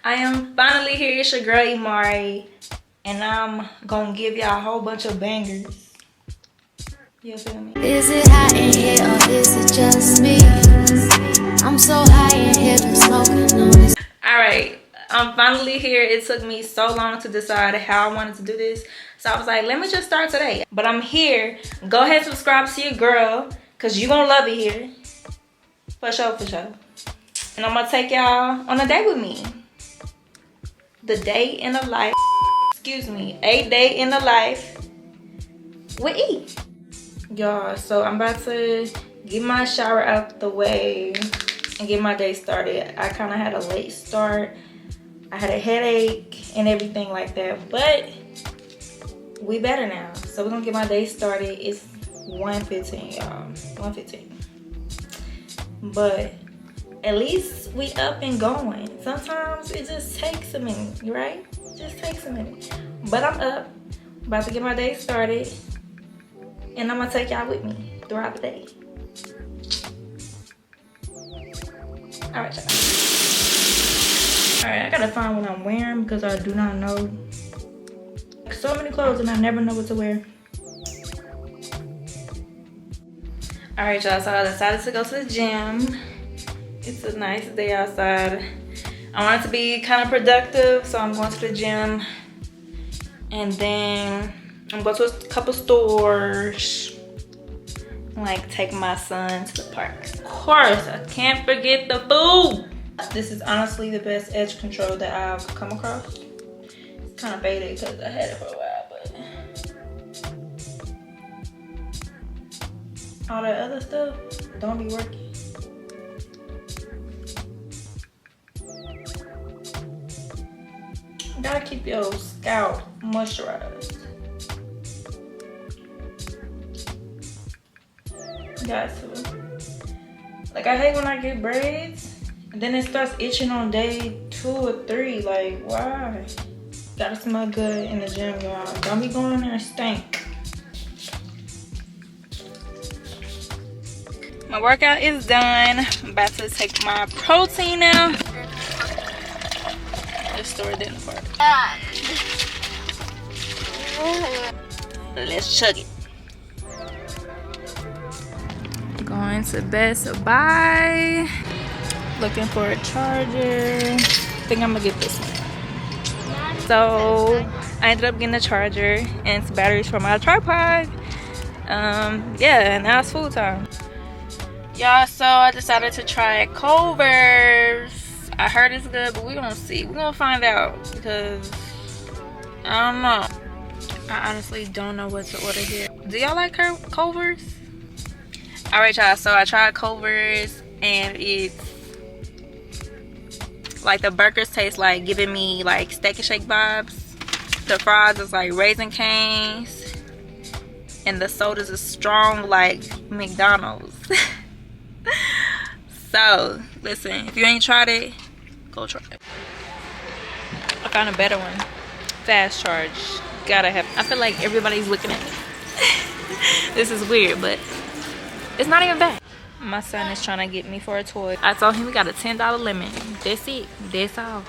I am finally here. It's your girl Imari, and I'm gonna give y'all a whole bunch of bangers. You feel me? Is it hot in here or is it just me? I'm so high in here, been smoking on this. Alright, I'm finally here. It took me so long to decide how I wanted to do this. So I was like, let me just start today. But I'm here. Go ahead and subscribe to your girl, because you're gonna love it here. For sure, for sure. And I'm gonna take y'all on a date with me. The day in the life, excuse me, a day in the life with E. Y'all, so I'm about to get my shower out the way and get my day started. I kind of had a late start. I had a headache and everything like that, but we better now. So we're gonna get my day started. It's 1:15, y'all, 1:15. But at least we up and going. Sometimes it just takes a minute, right? It just takes a minute. But I'm up, about to get my day started, and I'm gonna take y'all with me throughout the day. All right, y'all. All right, I gotta find what I'm wearing because I do not know. So many clothes and I never know what to wear. All right, y'all, so I decided to go to the gym. It's a nice day outside. I want it to be kind of productive, so I'm going to the gym. And then I'm going to a couple stores. Like take my son to the park. Of course, I can't forget the food. This is honestly the best edge control that I've come across. It's kind of faded because I had it for a while, but all that other stuff don't be working. You gotta keep your scalp moisturized. You got to. Like, I hate when I get braids and then it starts itching on day 2 or 3. Like, why? Gotta smell good in the gym, y'all. Don't be going in there and stink. My workout is done. I'm about to take my protein now. Just store it in the park. Let's chug it. Going to Best Buy. Looking for a charger. I think I'm gonna get this one. So I ended up getting a charger and some batteries for my tripod. Yeah, now it's food time. Y'all, so I decided to try Culver's. I heard it's good, but we're gonna see. We're gonna find out because I don't know. I honestly don't know what to order here. Do y'all like Culver's? Alright, y'all, so I tried Culver's and it's like the burgers taste like giving me like Steak and Shake vibes. The fries is like Raisin Cane's and the sodas is strong like McDonald's. So listen, if you ain't tried it, go try it. I found a better one. Fast charge. Gotta have. I feel like everybody's looking at me. This is weird, but it's not even bad. My son is trying to get me for a toy. I told him we got a $10 limit. That's it. That's all.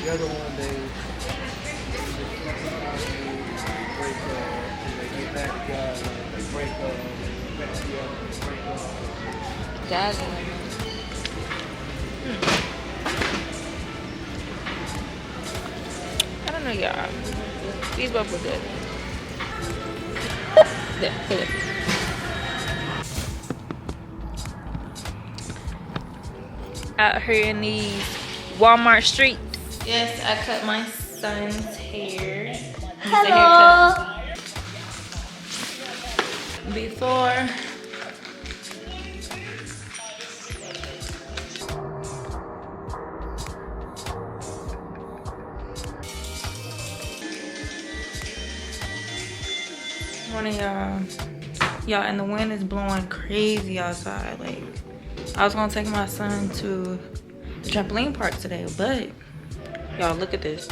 The other one, they get back together, they break up, Guys, I don't know, y'all. These both were good. There. Out here in these Walmart streets. Yes, I cut my son's hair. Hello. Before Morning, y'all. Y'all, and the wind is blowing crazy outside. Like, I was gonna take my son to the trampoline park today, but y'all, look at this.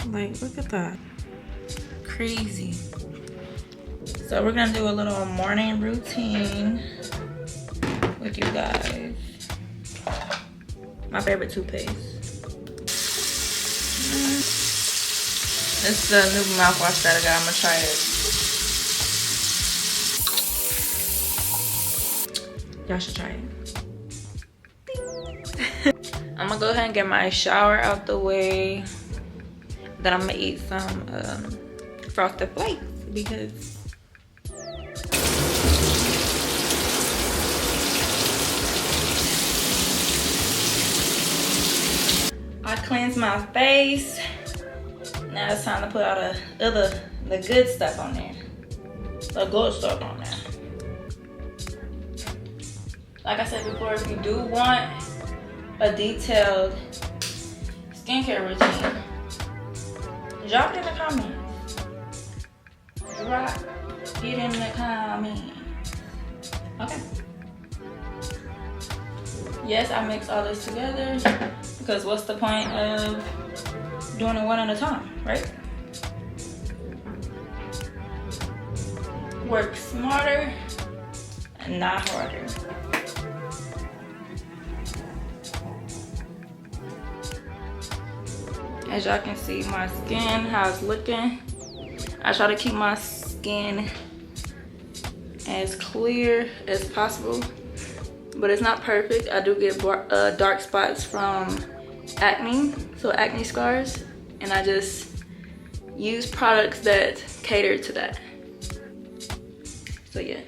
Like, look at that. Crazy. So we're gonna do a little morning routine with you guys. My favorite toothpaste. It's the new mouthwash that I got. I'm gonna try it. Y'all should try it. I'm gonna go ahead and get my shower out the way. Then I'm gonna eat some frosted flakes because I cleansed my face. Now it's time to put all the good stuff on there. The good stuff on there. Like I said before, if you do want a detailed skincare routine, drop it in the comments. Drop it in the comments. Okay. Yes, I mix all this together because what's the point of doing it one at a time, right? Work smarter and not harder. As y'all can see, my skin, how it's looking. I try to keep my skin as clear as possible, but it's not perfect. I do get dark spots from acne, so acne scars, and I just use products that cater to that. So yeah.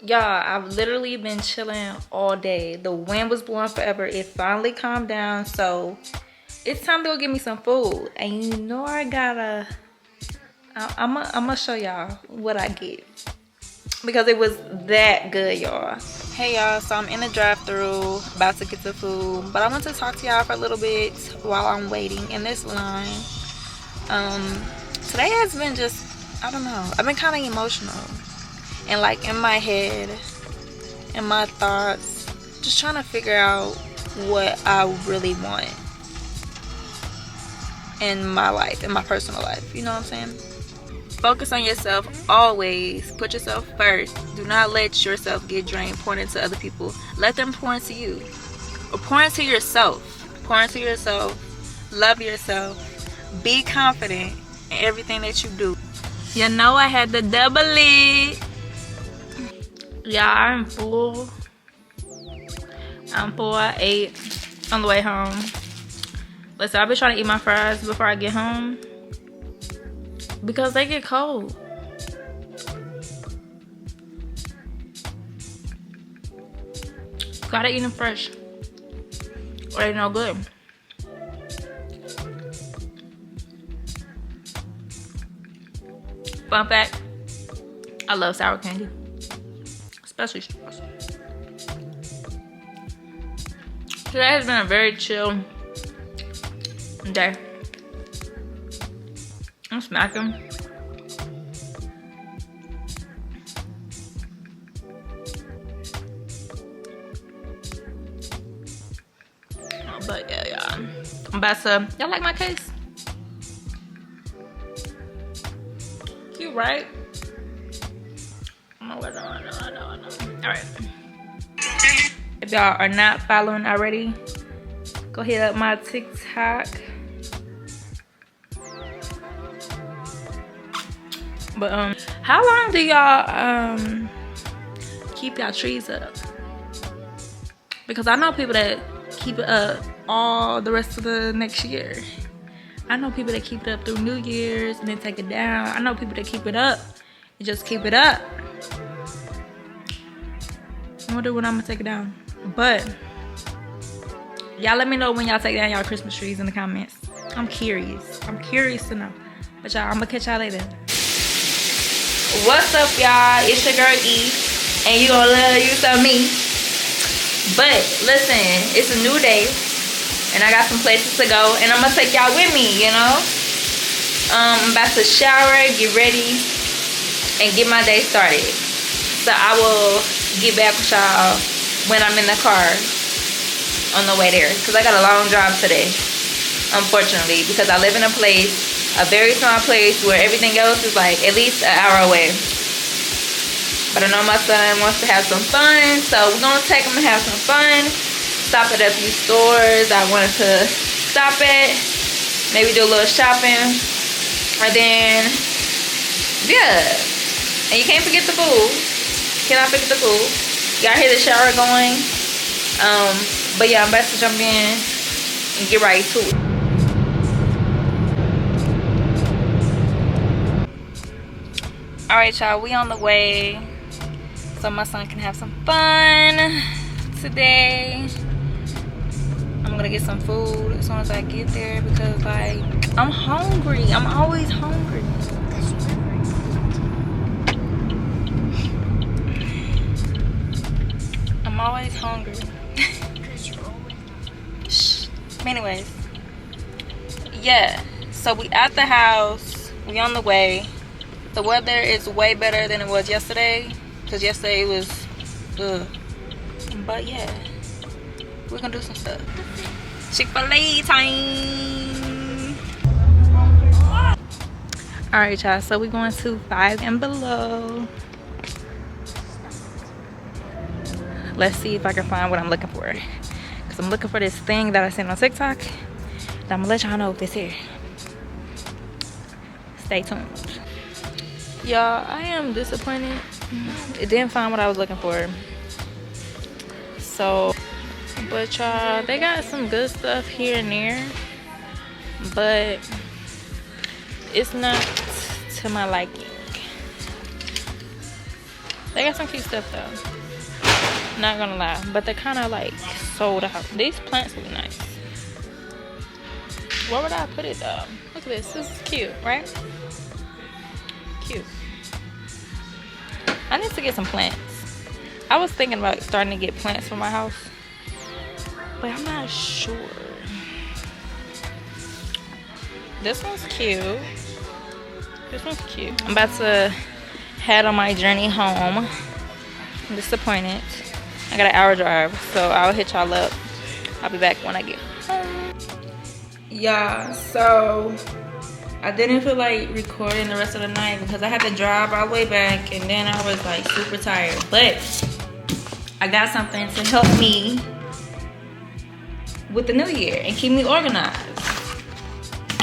Y'all, I've literally been chilling all day. The wind was blowing forever. It finally calmed down, so it's time to go get me some food. And you know I gotta, I'm gonna show y'all what I get because it was that good, y'all. Hey y'all, so I'm in the drive-thru about to get the food, but I want to talk to y'all for a little bit while I'm waiting in this line. Today has been just, I don't know, I've been kind of emotional. And like in my head, in my thoughts, just trying to figure out what I really want in my life, in my personal life. You know what I'm saying? Focus on yourself always. Put yourself first. Do not let yourself get drained pouring into other people. Let them pour into you. Or pour into yourself. Pour into yourself. Love yourself. Be confident in everything that you do. You know I had to double it. Yeah, I'm full. I ate on the way home. Listen, I've been trying to eat my fries before I get home because they get cold. Gotta eat them fresh or they no good. Fun fact, I love sour candy. Especially straws. Today has been a very chill day. I'm smacking. But yeah, y'all. I'm about to, y'all like my case? Cute, right? I know. Alright. If y'all are not following already, go hit up my TikTok. But how long do y'all keep y'all trees up? Because I know people that keep it up all the rest of the next year. I know people that keep it up through New Year's and then take it down. I know people that keep it up and just keep it up. I wonder when I'm gonna take it down. But y'all let me know when y'all take down y'all Christmas trees in the comments. I'm curious. I'm curious to know. But y'all, I'm gonna catch y'all later. What's up, y'all? It's your girl E, and you gonna love you some me. But listen, it's a new day. and I got some places to go, and I'm gonna take y'all with me, you know. I'm about to shower, get ready, and get my day started. So I will get back with y'all when I'm in the car on the way there, because I got a long drive today, unfortunately, because I live in a very small place where everything else is like at least an hour away. But I know my son wants to have some fun, so we're gonna take him to have some fun. Stop at a few stores I wanted to stop at, maybe do a little shopping, and then yeah. And you can't forget the food. Cannot forget the food. Y'all hear the shower going. But yeah, I'm about to jump in and get right to it. All right, y'all, we on the way so my son can have some fun today. I'm gonna get some food as soon as I get there because like I'm hungry. I'm always hungry. I'm always hungry. Anyways, yeah, so we at the house, we on the way. The weather is way better than it was yesterday, because yesterday it was but yeah, we're gonna do some stuff. Chick-fil-A time. All right, y'all, so we're going to Five and Below. Let's see if I can find what I'm looking for, because I'm looking for this thing that I seen on TikTok, and I'm gonna let y'all know if it's here. Stay tuned. Y'all, I am disappointed. It didn't find what I was looking for. So, but y'all, they got some good stuff here and there, but it's not to my liking. They got some cute stuff though, not gonna lie, but they're kind of like sold out. These plants look nice. Where would I put it though? Look at this. This is cute, right? Cute. I need to get some plants. I was thinking about starting to get plants for my house, but I'm not sure. This one's cute. This one's cute. I'm about to head on my journey home. I'm disappointed. I got an hour drive, so I'll hit y'all up. I'll be back when I get home. Yeah, so I didn't feel like recording the rest of the night because I had to drive all the way back, and then I was like super tired. But I got something to help me with the new year and keep me organized.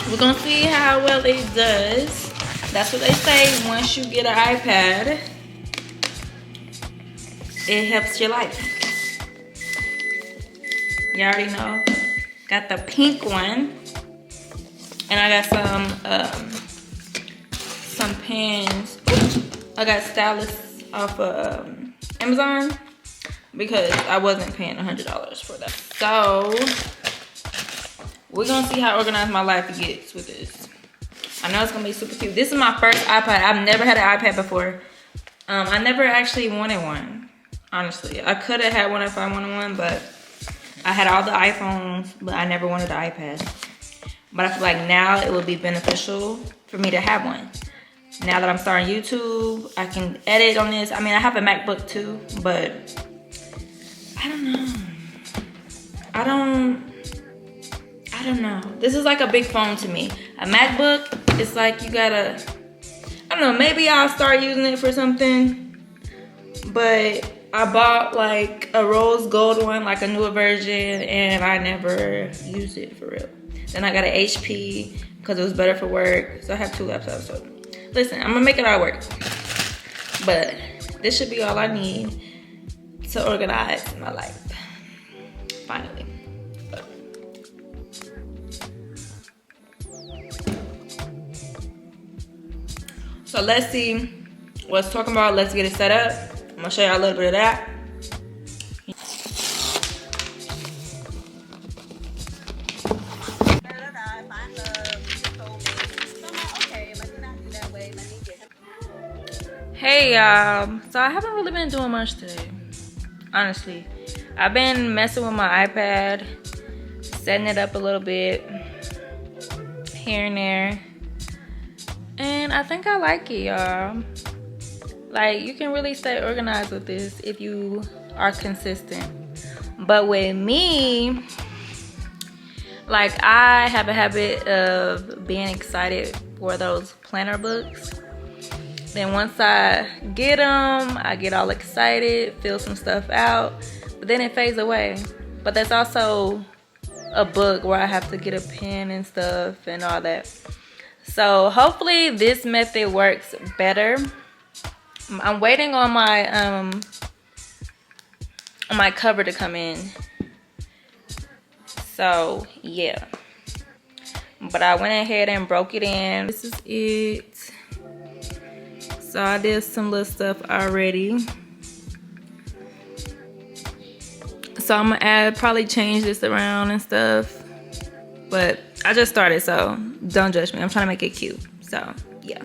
We're gonna see how well it does. That's what they say, once you get an iPad, it helps your life. You already know. Got the pink one. And I got some pens. I got stylists off of Amazon because I wasn't paying $100 for that. So we're gonna see how organized my life gets with this. I know it's gonna be super cute. This is my first iPad. I've never had an iPad before. I never actually wanted one, honestly. I could have had one if I wanted one, but I had all the iPhones, but I never wanted the iPad. But I feel like now it would be beneficial for me to have one. Now that I'm starting YouTube, I can edit on this. I mean, I have a MacBook too, but I don't know. I don't know. This is like a big phone to me. A MacBook, it's like you gotta, I don't know, maybe I'll start using it for something. But I bought like a rose gold one, like a newer version, and I never used it for real. Then I got an HP because it was better for work. So I have 2 laptops. So listen, I'm gonna make it all work. But this should be all I need to organize my life. Finally. So let's see what's talking about. Let's get it set up. I'm gonna show y'all a little bit of that. Hey y'all, so I haven't really been doing much today, honestly. I've been messing with my iPad setting it up a little bit here and there. And I think I like it, y'all. Like, you can really stay organized with this if you are consistent. But with me, like, I have a habit of being excited for those planner books. Then once I get them, I get all excited, fill some stuff out, but then it fades away. But that's also a book where I have to get a pen and stuff and all that. So hopefully this method works better. I'm waiting on my cover to come in. So yeah. But I went ahead and broke it in. This is it. So I did some little stuff already. So I'm gonna probably change this around and stuff. But I just started, so don't judge me. I'm trying to make it cute. So yeah.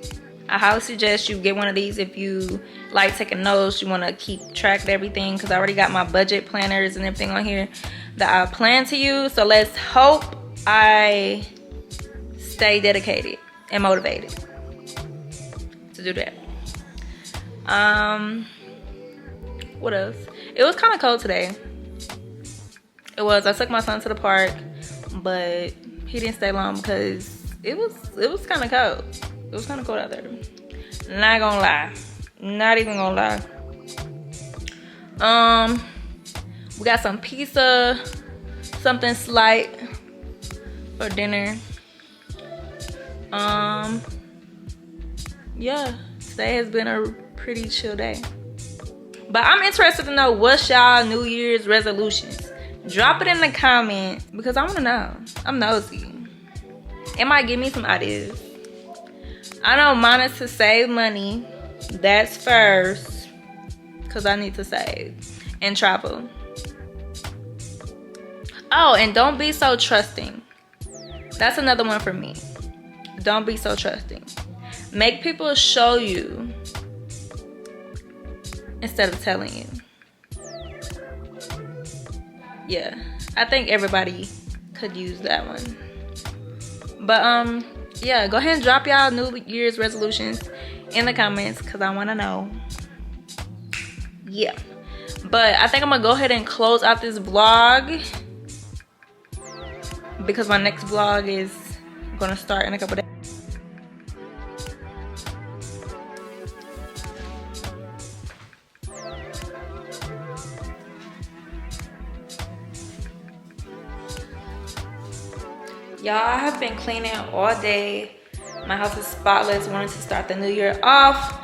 I highly suggest you get one of these if you like taking notes, you want to keep track of everything, because I already got my budget planners and everything on here that I plan to use. So let's hope I stay dedicated and motivated to do that. What else? It was kind of cold today. It was. I took my son to the park, but he didn't stay long because it was kind of cold. It was kind of cold out there. Not gonna lie. Not even gonna lie. We got some pizza, something slight for dinner. Yeah, today has been a pretty chill day. But I'm interested to know what's y'all New Year's resolutions. Drop it in the comments because I want to know. I'm nosy. It might give me some ideas. I know mine is to save money. That's first, because I need to save and travel. Oh, and don't be so trusting. That's another one for me. Don't be so trusting. Make people show you instead of telling you. Yeah, I think everybody could use that one. But yeah, go ahead and drop y'all New Year's resolutions in the comments because I want to know. Yeah, but I think I'm gonna go ahead and close out this vlog because my next vlog is gonna start in a couple days. Y'all, I have been cleaning all day. My house is spotless. Wanted to start the new year off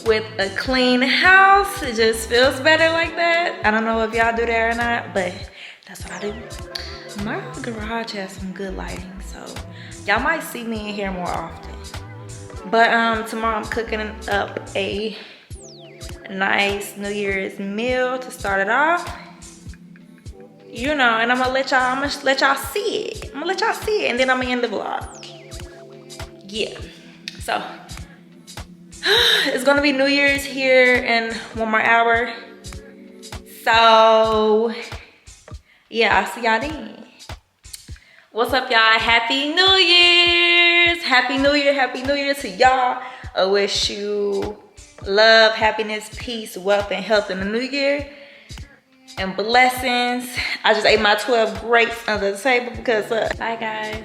with a clean house. It just feels better like that. I don't know if y'all do that or not, but that's what I do. My garage has some good lighting, so y'all might see me in here more often. But tomorrow I'm cooking up a nice New Year's meal to start it off. You know, and I'm gonna let y'all see it. I'm gonna let y'all see it, and then I'm gonna end the vlog. Yeah. So it's gonna be New Year's here in 1 more hour. So yeah, I'll see y'all then. What's up, y'all? Happy New Year's! Happy New Year! Happy New Year to y'all. I wish you love, happiness, peace, wealth, and health in the new year. And blessings. I just ate my 12 grapes under the table because bye guys.